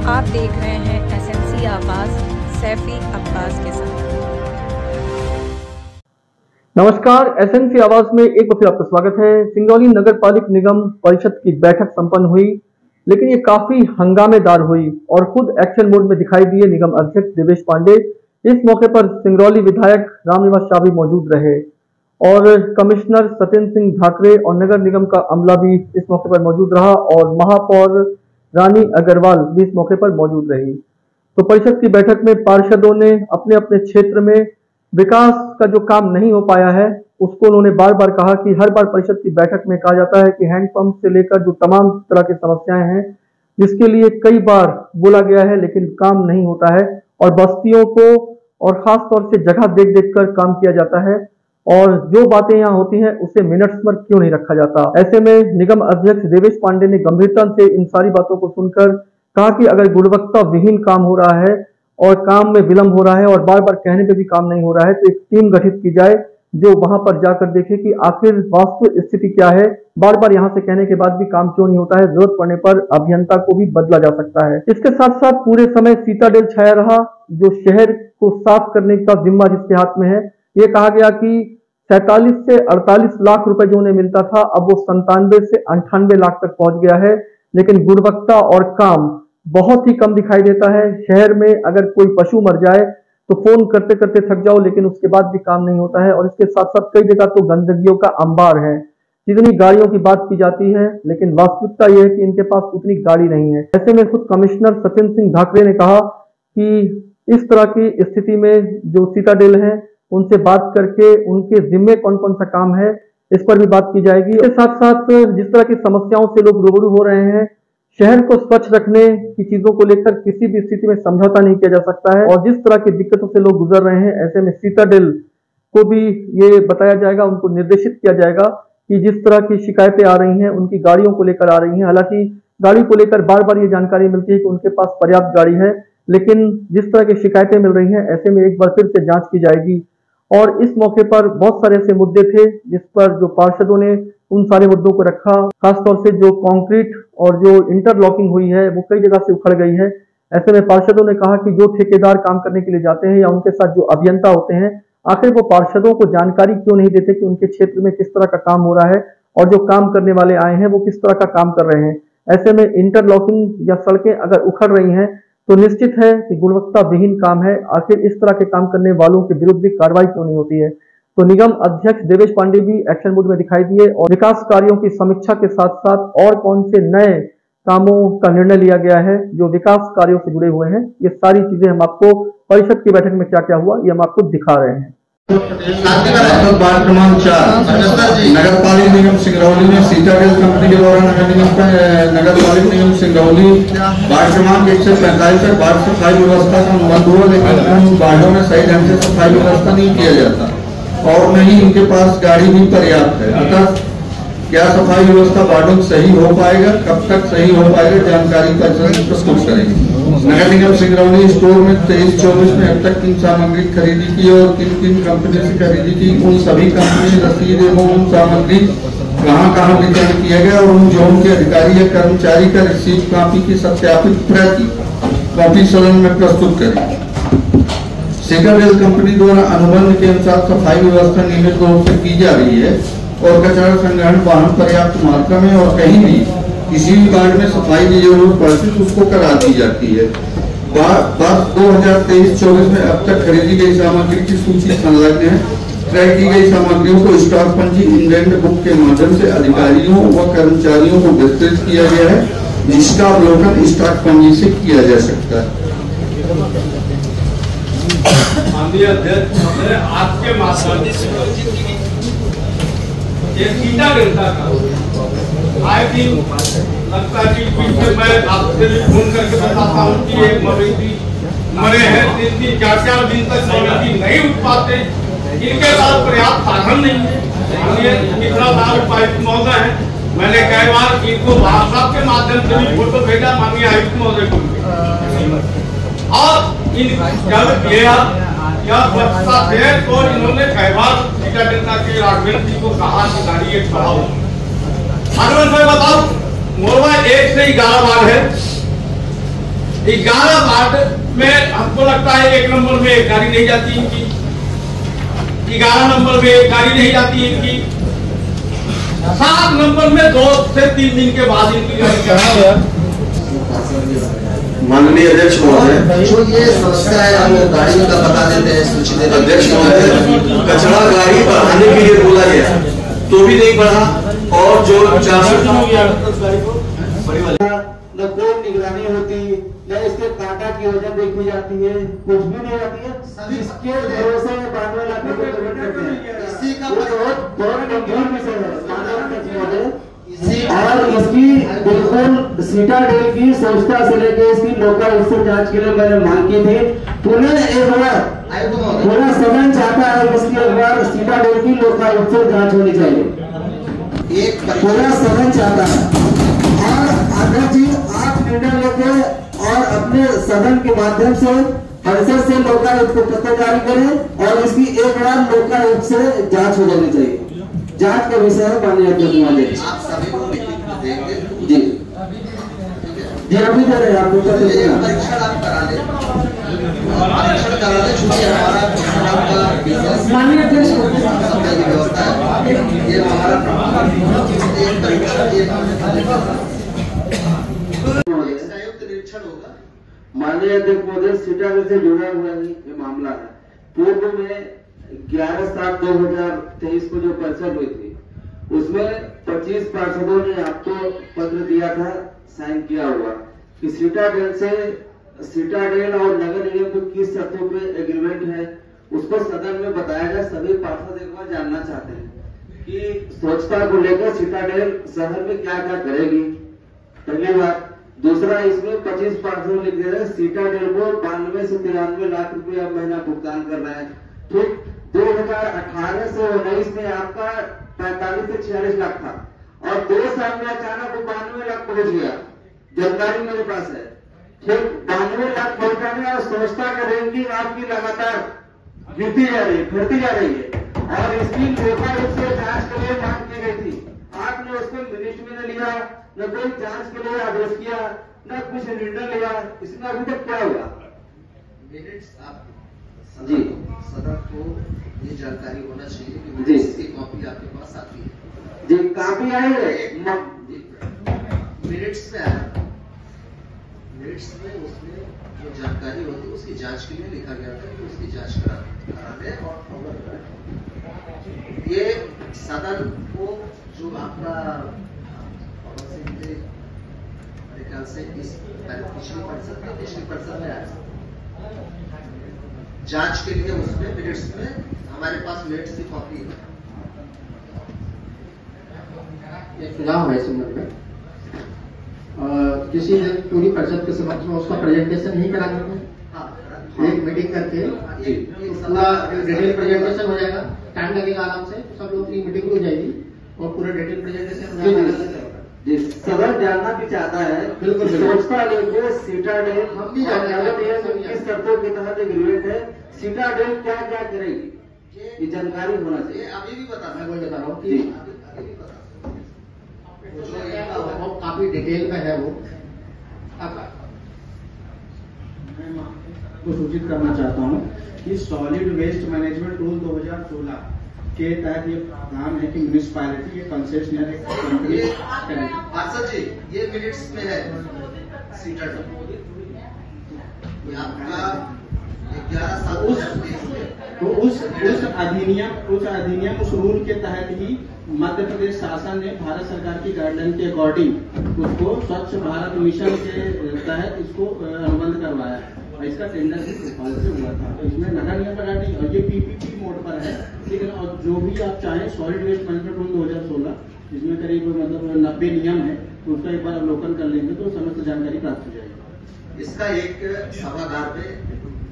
आप देख रहे हैं एसएमसी आवाज सैफी अब्बास के साथ। नमस्कार, एसएमसी आवाज में एक बार फिर आपका स्वागत है। सिंगरौली नगर पालिक निगम परिषद की बैठक संपन्न हुई, लेकिन ये काफी हंगामेदार हुई और खुद एक्शन मोड में दिखाई दिए निगम अध्यक्ष देवेश पांडे। इस मौके पर सिंगरौली विधायक रामनिवास शाह भी मौजूद रहे और कमिश्नर सत्येंद्र सिंह ढाकरे और नगर निगम का अमला भी इस मौके पर मौजूद रहा और महापौर रानी अग्रवाल भी इस मौके पर मौजूद रही। तो परिषद की बैठक में पार्षदों ने अपने अपने क्षेत्र में विकास का जो काम नहीं हो पाया है उसको उन्होंने बार बार कहा कि हर बार परिषद की बैठक में कहा जाता है कि हैंडपंप से लेकर जो तमाम तरह की समस्याएं हैं जिसके लिए कई बार बोला गया है लेकिन काम नहीं होता है और बस्तियों को और खास तौर से जगह देख देख कर काम किया जाता है और जो बातें यहाँ होती हैं उसे मिनट्स पर क्यों नहीं रखा जाता। ऐसे में निगम अध्यक्ष देवेश पांडे ने गंभीरता से इन सारी बातों को सुनकर कहा कि अगर गुणवत्ता विहीन काम हो रहा है और काम में विलंब हो रहा है और बार बार कहने पे भी काम नहीं हो रहा है तो एक टीम गठित की जाए जो वहां पर जाकर देखे कि आखिर वास्तविक स्थिति क्या है। बार बार यहाँ से कहने के बाद भी काम क्यों नहीं होता है, जरूरत पड़ने पर अभियंता को भी बदला जा सकता है। इसके साथ साथ पूरे समय सीताडेल छाया रहा, जो शहर को साफ करने का जिम्मा जिसके हाथ में है। ये कहा गया कि 47 से 48 लाख रुपए जो उन्हें मिलता था अब वो 97 से 98 लाख तक पहुंच गया है, लेकिन गुणवत्ता और काम बहुत ही कम दिखाई देता है। शहर में अगर कोई पशु मर जाए तो फोन करते करते थक जाओ लेकिन उसके बाद भी काम नहीं होता है और इसके साथ साथ कई जगह तो गंदगियों का अंबार है। जितनी गाड़ियों की बात की जाती है लेकिन वास्तविकता यह है कि इनके पास उतनी गाड़ी नहीं है। ऐसे में खुद कमिश्नर सत्येंद्र सिंह ढाकरे ने कहा कि इस तरह की स्थिति में जो सीताडेल है उनसे बात करके उनके जिम्मे कौन कौन सा काम है इस पर भी बात की जाएगी। इसके साथ साथ जिस तरह की समस्याओं से लोग रूबरू हो रहे हैं, शहर को स्वच्छ रखने की चीजों को लेकर किसी भी स्थिति में समझौता नहीं किया जा सकता है और जिस तरह की दिक्कतों से लोग गुजर रहे हैं ऐसे में सीताडेल को भी ये बताया जाएगा, उनको निर्देशित किया जाएगा कि जिस तरह की शिकायतें आ रही हैं उनकी गाड़ियों को लेकर आ रही हैं। हालांकि गाड़ी को लेकर बार बार ये जानकारी मिलती है कि उनके पास पर्याप्त गाड़ी है, लेकिन जिस तरह की शिकायतें मिल रही हैं ऐसे में एक बार फिर से जांच की जाएगी। और इस मौके पर बहुत सारे ऐसे मुद्दे थे जिस पर जो पार्षदों ने उन सारे मुद्दों को रखा। खासतौर से जो कंक्रीट और जो इंटरलॉकिंग हुई है वो कई जगह से उखड़ गई है। ऐसे में पार्षदों ने कहा कि जो ठेकेदार काम करने के लिए जाते हैं या उनके साथ जो अभियंता होते हैं आखिर वो पार्षदों को जानकारी क्यों नहीं देते कि उनके क्षेत्र में किस तरह का काम हो रहा है और जो काम करने वाले आए हैं वो किस तरह का काम कर रहे हैं। ऐसे में इंटरलॉकिंग या सड़कें अगर उखड़ रही हैं तो निश्चित है कि गुणवत्ता विहीन काम है। आखिर इस तरह के काम करने वालों के विरुद्ध भी कार्रवाई क्यों नहीं होती है। तो निगम अध्यक्ष देवेश पांडे भी एक्शन मोड में दिखाई दिए और विकास कार्यों की समीक्षा के साथ साथ और कौन से नए कामों का निर्णय लिया गया है जो विकास कार्यों से जुड़े हुए हैं, ये सारी चीजें हम आपको परिषद की बैठक में क्या क्या हुआ ये हम आपको दिखा रहे हैं। वार्ड क्रमांक 4 नगर पालिक निगम सिंगरौली में सीताडेल कंपनी के द्वारा नगर पालिक निगम सिंगरौली वार्ड क्रमांक 145 तक वार्ड सफाई व्यवस्था का अनुबंध हुआ, लेकिन उन वार्डों में सही ढंग से सफाई व्यवस्था नहीं किया जाता और न ही इनके पास गाड़ी भी पर्याप्त है। अतः क्या सफाई व्यवस्था वार्डों में सही हो पाएगा, कब तक सही हो पाएगा, जानकारी प्रस्तुत करेंगे। नगर निगम सिंगरौली स्टोर में 23-24 में अब तक किन सामग्री खरीदी की और किन किन कंपनी से खरीदी की, उन सभी कंपनी रसीद एवं उन सामग्री कहाँ वितरण किया गया और उन जोन के अधिकारी या कर्मचारी का रिसीव कॉपी की सत्यापित प्रति कॉपी सदन में प्रस्तुत करें। सीताडेल कंपनी द्वारा अनुबंध के अनुसार सफाई व्यवस्था नियमित रूप से की जा रही है और कचरा संग्रहण वाहन पर्याप्त मात्रा में और कहीं भी किसी भी वार्ड में सफाई की जरूरत पड़ती है उसको करा दी जाती है। वर्ष 2023-24 में अब तक खरीदी गई सामग्री की सूची संलग्न है। क्रय की गई सामग्रियों को स्टॉक पंजी इंडेंट बुक के माध्यम से अधिकारियों व कर्मचारियों को विस्तृत किया गया है, जिसका अवलोकन स्टॉक पंजी से किया जा सकता है। माननीय अध्यक्ष, आज के माध्यम से ये सीताडेल का आए दिन लगता है कि मैं आपसे भी फोन करके बताता हूँ कि एक मवेशी मरे हैं 3-4 दिन तक मवेशी नहीं उठ पाते, इनके पास पर्याप्त साधन नहीं है। कितना साल उपायुक्त महोदय है, मैंने कई बार इनको भाषा के माध्यम से भी फोटो भेजा माननीय आयुक्त महोदय को और इन जब यह स्वच्छता से तो इन्होंने कई बार सीताडेल के राघवेंद्र जी को कहा कि गाड़ी एक बढ़ाओ। राघवेंद्र भाई बताओ, मोरवा 1 से 11 वार्ड है, 11 वार्ड में हमको लगता है 1 नंबर में एक गाड़ी नहीं जाती इनकी, 11 नंबर में एक गाड़ी नहीं जाती इनकी, 7 नंबर में 2 से 3 दिन के बाद इनकी गाड़ी। माननीय अध्यक्ष महोदय, जो ये समस्या है हम गाड़ियों का बता देते हैं सूची देते हैं। अध्यक्ष महोदय, कचरा गाड़ी बढ़ाने के लिए बोला गया तो भी नहीं बढ़ा, और जो 400 न कोई निगरानी होती, न इसके कांटा की वजह देखी जाती है, कुछ भी नहीं आती है। इसके भरोसे 92 लाख रुपए पेमेंट करते हैं। इसी का बहुत गंभीर विषय है माननीय अध्यक्ष महोदय, और इसकी बिल्कुल सीटाडेल की संस्था से लेकर इसकी लोकल अफसर जांच के लिए मैंने मांग की थी। पुनः एक बार पूरा सदन चाहता है कि इसकी एक बार सीटाडेल की लोकल अफसर जांच होनी चाहिए, एक पूरा सदन चाहता है। और अध्यक्ष जी आप निर्णय लेके और अपने सदन के माध्यम से परिषद से लोकायुक्त को पत्र जारी करें और इसकी एक बार लोकायुक्त से जांच हो जानी चाहिए। जांच का विषय है माननीय अध्यक्ष महोदय। आप सभी को लिखित में देंगे जी जी अभी दे रहे हैं आपको परीक्षण आप करा लें, परीक्षण करा लें, चूंकि हमारा बिजनेस माननीय अध्यक्ष सप्लाई की व्यवस्था है, ये हमारा एक परीक्षण संयुक्त निरीक्षण होगा। माननीय अध्यक्ष महोदय, सीटाडेल से जुड़ा हुआ ही ये मामला है। पूर्व में 11/7/2023 को जो परिषद हुई थी उसमें 25 पार्षदों ने आपको पत्र दिया था, साइन किया हुआ कि सीटाडेल और नगर निगम को किस शर्तों पे एग्रीमेंट है उसको सदन में बताया गया। सभी पार्षद एक बार जानना चाहते हैं कि स्वच्छता को लेकर सीटाडेल शहर में क्या क्या करेगी, पहली बात। दूसरा, इसमें 25 पार्षद लिख दे रहे सीटाडेल को 92 से 93 लाख रुपया महीना भुगतान कर रहे हैं। ठीक 2018 से 19 में आपका 45 से 46 लाख था और 2 साल में अचानक वो 92 लाख पहुंच गया। जानकारी मेरे पास है। ठीक 92 लाख पहुंचाने और संस्था का रैंकिंग आपकी लगातार गिरती जा रही है, घटती जा रही है और इसकी लोकायुक्त से जांच के लिए मांग की गई थी। आपने उसको मिनिस्ट्री में न लिया, न कोई जांच के लिए आदेश किया, न कुछ निर्णय लिया। इसमें अभी तक क्या हुआ? मिनट्स आप जी सदन को ये जानकारी होना चाहिए कि जी। मिनट्स की कॉपी आपके पास आती है। जी काफी आई है मिनट्स में आया, मिनट्स में उसमें जो जानकारी होती है उसकी जांच के लिए लिखा गया था कि उसकी जांच कराने और ये सदन को जो आपका मेरे ख्याल से इस पिछली परिषद में आया जांच के लिए, उसमें मिनट्स में हमारे पास मिनट्स की कॉपी है। ये चुनाव है इस उम्र में किसी ने पूरी परिषद के समक्ष में उसका प्रेजेंटेशन नहीं करा देते, एक मीटिंग करके पूरा डिटेल प्रेजेंटेशन हो जाएगा, टाइम लगेगा आराम से, सब लोग की मीटिंग हो जाएगी और पूरा डिटेल प्रेजेंटेशन सदन जानना भी चाहता है। बिल्कुल स्वच्छता लेके सीटाडेल हम भी जानना चाहते हैं किस शर्तों के तहत एग्रीमेंट है, सीटाडेल क्या क्या करेगी, ये जानकारी होना ये चाहिए। अभी भी बता मैं वही बता रहा हूँ कि अभी भी बता वो काफी डिटेल में है। वो को सूचित करना चाहता हूँ कि सॉलिड वेस्ट मैनेजमेंट रूल 2016 के तहत ये प्रावधान है कि म्यूनिसिपैलिटी के कंसेशनर एक कंपनी पार्षद जी ये मिनट्स में है सीटर आपका 11/7 तो उस अधिनियम उस रूल के तहत ही मध्य प्रदेश शासन ने भारत सरकार की गाइडलाइन के अकॉर्डिंग उसको स्वच्छ भारत मिशन के तहत इसको अनुबंध करवाया और इसका टेंडर भी भोपाल से हुआ था। तो इसमें नगर निगम का गाड़ी और ये पीपीपी मोड पर है, लेकिन और जो भी आप चाहें सॉलिड वेस्ट मैनेजमेंट रूल 2016 इसमें करीब मतलब 90 नियम है, तो उसका एक बार अवलोकन कर लेंगे तो समस्त जानकारी प्राप्त हो जाएगी। इसका एक सभागार में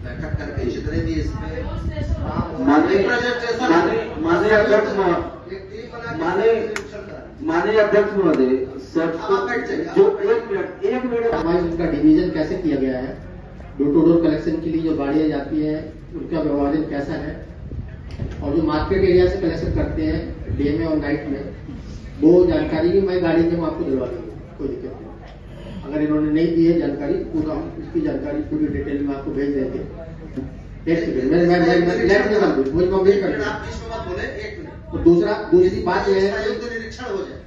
बैठक करके जितने भी इसमें माननीय अध्यक्ष महोदय जो एक मिनट उनका डिवीजन कैसे किया गया है, डोर टू डोर कलेक्शन के लिए जो गाड़ियां जाती है उनका व्यवहार कैसा है और जो मार्केट एरिया से कलेक्शन करते हैं डे में और नाइट में, वो जानकारी भी मैं गाड़ी में आपको दिलवा दूंगी, कोई दिक्कत नहीं। अगर इन्होंने नहीं दी है जानकारी तो हम इसकी जानकारी पूरी डिटेल में आपको भेज देंगे। दूसरी बात यह है निरीक्षण हो जाए।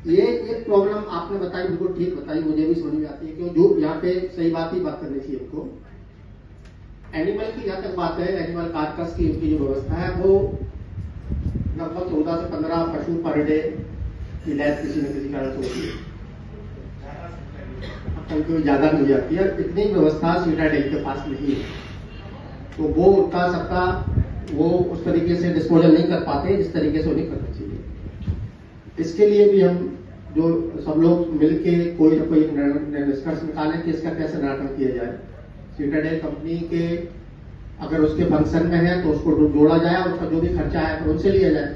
ये एक प्रॉब्लम आपने बताई, बिल्कुल ठीक बताई, मुझे भी समझ में आती है क्यों जो यहाँ पे सही बात ही बात करनी चाहिए हमको। एनिमल की जहाँ तक बात है, एनिमल कार्कस की जो व्यवस्था है वो लगभग 14 से 15 पशु पर डे की डेथ किसी न किसी कारण से होती है, कभी ज्यादा मिल जाती है। इतनी व्यवस्था सीटाडेल के पास नहीं है, तो वो उनका सबका वो उस तरीके से डिस्पोजल नहीं कर पाते जिस तरीके से उन्हें करना चाहिए। इसके लिए भी हम जो सब लोग मिलके कोई ना कोई निष्कर्ष निकालें कि इसका कैसे निराकरण किया जाए। सीटाडेल कंपनी के अगर उसके फंक्शन में है तो उसको जोड़ा जाए और उसका जो भी खर्चा है तो उनसे लिया जाए।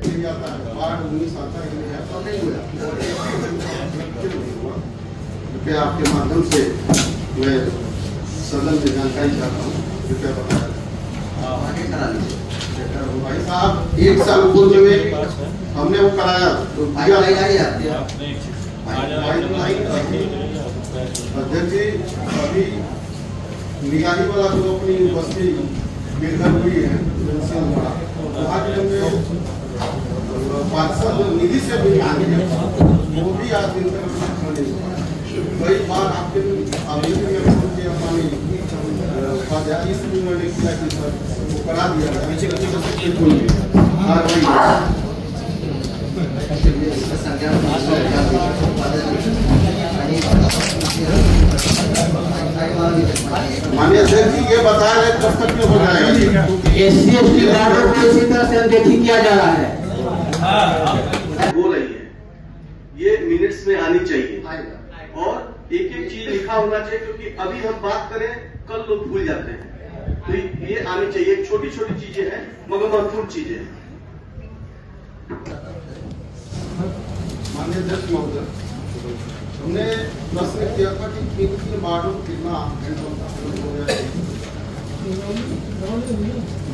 कृपया आपके माध्यम से मैं सदन में जानकारी चाहता हूँ, कृपया बताया भाई साहब। 1 साल पूर्व में हमने वो कराया तो अध्यक्ष जी अभी निगाही वाला जो अपनी बस्ती निर्भर हुई है वहाँ के हमने पार्षद निधि से भी आगे वो भी आज दिन तक कई बार आपके आवेदन में उपाध्याय से उन्होंने किया कि सर वो करा दिया माननीय अध्यक्ष जी ये बताया है कब तक हो जाएगा? SC/ST वार्डों को इसी तरह से अनदेखी किया जा रहा है। बोल रही है ये मिनट्स में आनी चाहिए और एक एक चीज लिखा होना चाहिए, क्योंकि अभी हम बात करें कल लोग भूल जाते हैं, तो ये आनी चाहिए। छोटी छोटी चीजें हैं मगर महत्वपूर्ण चीजें हैं। माननीय अध्यक्ष महोदय, हमने प्रश्न किया था कि किन वार्डों को कितना हो गया।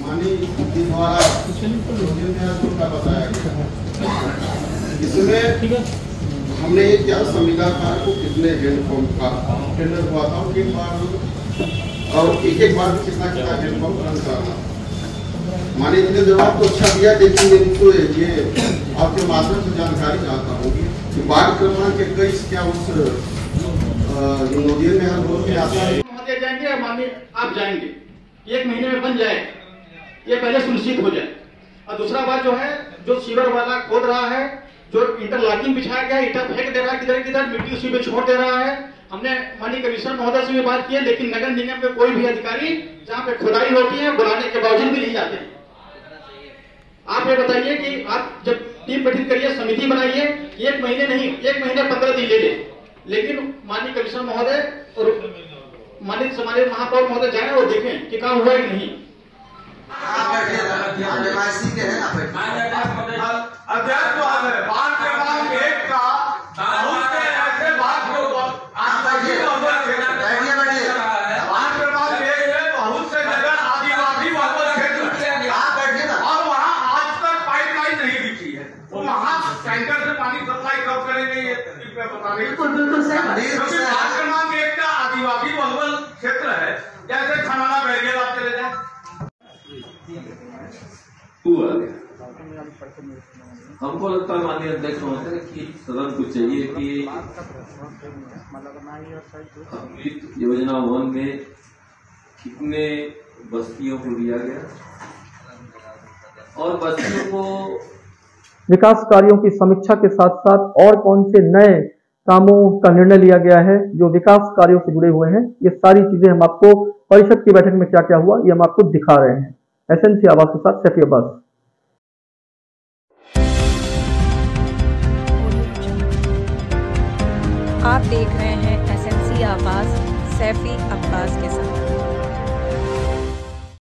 माननीय द्वारा का बताया गया, इसमें हमने ये क्या संविदाकार को कितने हैंडपंप का टेंडर हुआ था किन बार और एक बार में कितना कितना हैंडपंप रन करना। माननीय ने जवाब तो अच्छा दिया, लेकिन इनको ये आपके माध्यम से जानकारी चाहता हूँ कि वार्ड क्रमांक 21 क्या उस नोडियल में हर रोज में आता है? जाएंगे या माननीय आप जाएंगे, 1 महीने में बन जाए, ये पहले सुनिश्चित हो जाए। और दूसरा बात जो है, जो सीवर वाला खोद रहा है, जो इंटरलॉकिंग बिछाया गया है, ईटा फेंक दे रहा है किधर किधर, मिट्टी उसी पे छोड़ दे रहा है। हमने माननीय कमिश्नर महोदय से भी बात की है, लेकिन नगर निगम के कोई भी अधिकारी जहाँ पे खुदाई होती है बुलाने के बावजूद भी नहीं जाते। आप ये बताइए कि आप जब टीम गठित करिए, समिति बनाइए, 1 महीने नहीं 1 महीने 15 दिन ले ले, लेकिन माननीय कमिश्नर महोदय और माननीय महापौर महोदय जाए और देखें कि काम हुआ है कि नहीं। टैंकर से पानी सप्लाई कब करेंगे ये बिल्कुल बिल्कुल सही। एक का आदिवासी बहुल क्षेत्र है, जैसे खनाना बैरियर आप चले जाए हमको लगता है माननीय अध्यक्ष महोदय कि सदन को चाहिए कि अमृत योजना 1 में कितने बस्तियों को दिया गया और बस्तियों को विकास कार्यों की समीक्षा के साथ साथ और कौन से नए कामों का निर्णय लिया गया है जो विकास कार्यों से जुड़े हुए हैं, ये सारी चीजें हम आपको परिषद की बैठक में क्या क्या हुआ ये हम आपको दिखा रहे हैं। एसएनसी आवाज के साथ सैफी अब्बास। आप देख रहे हैं एसएनसी आवाज सैफी अब्बास के साथ।